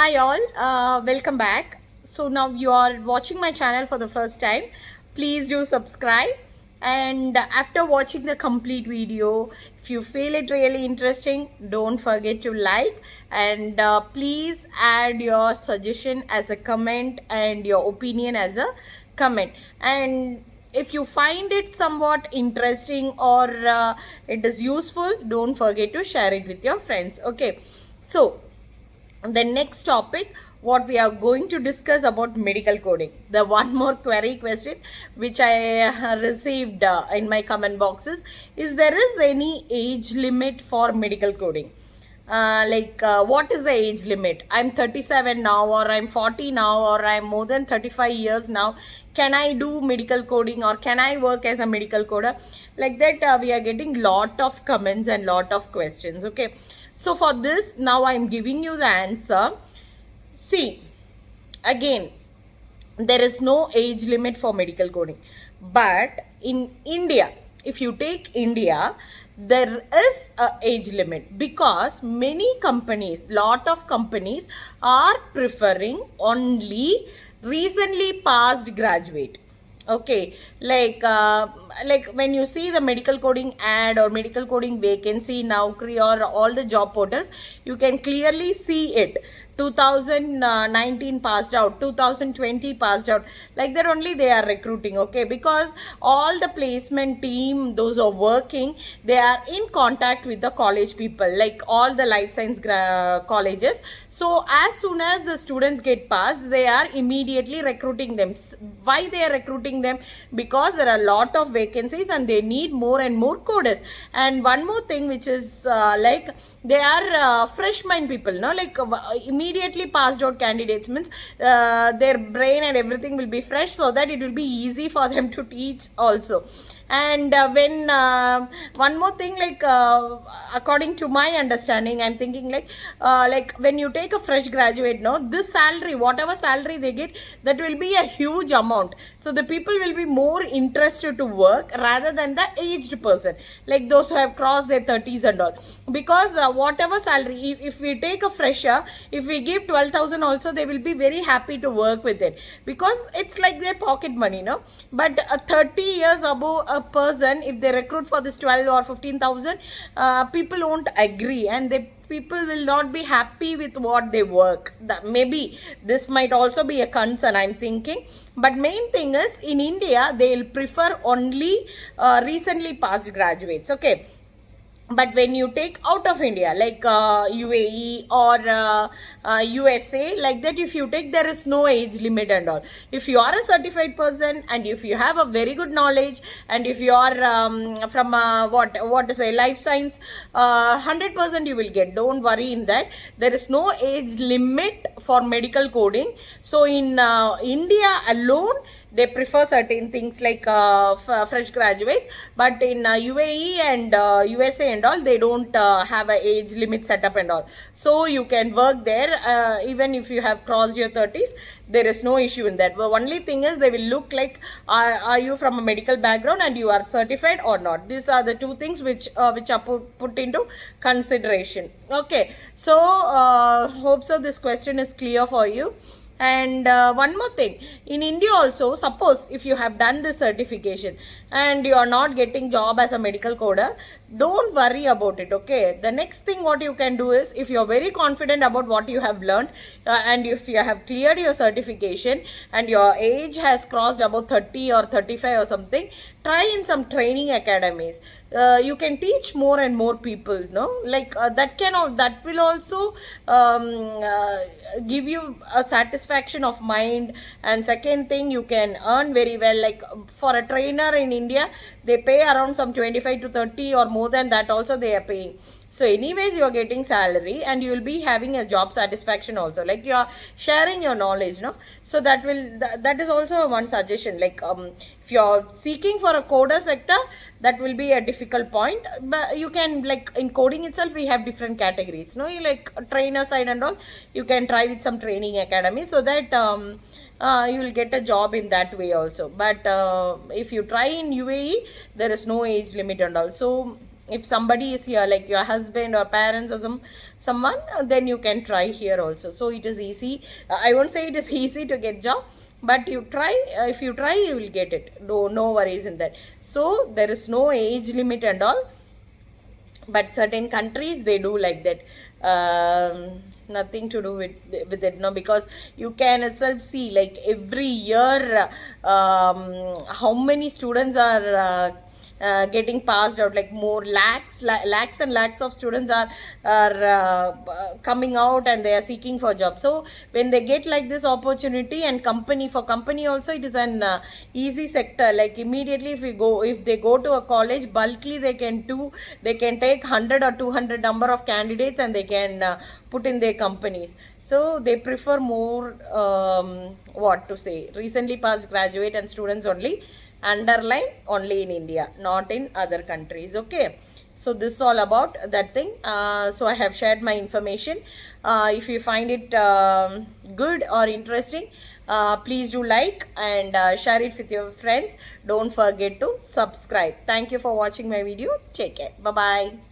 Hi all, welcome back. So now you are watching my channel for the first time. Please do subscribe, and after watching the complete video, if you feel it really interesting, don't forget to like, and please add your suggestion as a comment and your opinion as a comment. And if you find it somewhat interesting or it is useful, don't forget to share it with your friends. Okay, so the next topic, what we are going to discuss about medical coding. The one more query question which I received in my comment boxes is there is any age limit for medical coding? What is the age limit? I'm 37 now, or I'm 40 now, or I'm more than 35 years now. Can I do medical coding, or can I work as a medical coder? Like that, we are getting lot of comments and lot of questions. Okay, so for this, now I'm giving you the answer. See, again, there is no age limit for medical coding, but in India, if you take India, there is a age limit because many companies, lot of companies are preferring only recently passed graduate. Okay, like when you see the medical coding ad or medical coding vacancy in Naukri or all the job portals, you can clearly see it. 2019 passed out, 2020 passed out, like that only they are recruiting. Okay, because all the placement team, those are working, they are in contact with the college people, like all the life science colleges. So as soon as the students get passed, they are immediately recruiting them. Why they are recruiting them? Because there are a lot of vacancies and they need more and more coders. And one more thing which is like they are freshman people, no, like immediately passed out candidates means their brain and everything will be fresh, so that it will be easy for them to teach also. And when one more thing, like according to my understanding, I'm thinking like when you take a fresh graduate, no, this salary, whatever salary they get, that will be a huge amount. So the people will be more interested to work rather than the aged person, like those who have crossed their 30s and all. Because whatever salary, if we take a fresher, if we give 12,000 also, they will be very happy to work with it, because it's like their pocket money, no. But 30 years above a person, if they recruit for this 12 or 15,000, people won't agree, and people will not be happy with what they work. Maybe this might also be a concern, I'm thinking. But main thing is, in India, they'll prefer only recently passed graduates. Okay, but when you take out of India, like UAE or USA, like that, if you take, there is no age limit and all. If you are a certified person, and if you have a very good knowledge, and if you are from what to say, life science, 100% you will get. Don't worry in that. There is no age limit for medical coding. So in India alone, they prefer certain things like fresh graduates, but in UAE and USA and all, they don't have a age limit setup and all. So you can work there even if you have crossed your 30s. There is no issue in that. The only thing is, they will look like are you from a medical background and you are certified or not. These are the two things which are put into consideration. Okay, so hope so this question is clear for you. And one more thing, in India also, suppose if you have done this certification and you are not getting job as a medical coder, don't worry about it. Okay, the next thing what you can do is, if you are very confident about what you have learned, and if you have cleared your certification and your age has crossed about 30 or 35 or something, try in some training academies. You can teach more and more people, no, like that will also give you a satisfaction of mind. And second thing, you can earn very well. Like for a trainer in India, they pay around some 25 to 30, or more than that also they are paying. So anyways, you are getting salary, and you will be having a job satisfaction also, like you are sharing your knowledge, no. So that is also one suggestion. Like if you are seeking for a coder sector, that will be a difficult point. But you can, like in coding itself, we have different categories, no, you like trainer side and all, you can try with some training academy, so that you will get a job in that way also. But if you try in UAE, there is no age limit and all. So if somebody is here, like your husband or parents or someone, then you can try here also. So it is easy. I won't say it is easy to get job, but you try. If you try, you will get it. No worries in that. So there is no age limit and all, but certain countries they do like that. Nothing to do with it, no, because you can itself see like every year how many students are getting passed out, like more lakhs and lakhs of students are coming out, and they are seeking for jobs. So when they get like this opportunity, and company also, it is an easy sector. Like immediately if they go to a college, bulkly they can take 100 or 200 number of candidates, and they can put in their companies. So they prefer more what to say, recently passed graduate and students only, underline only in India, not in other countries. Okay, so this is all about that thing. So I have shared my information. If you find it good or interesting, please do like and share it with your friends. Don't forget to subscribe. Thank you for watching my video. Take care. Bye bye.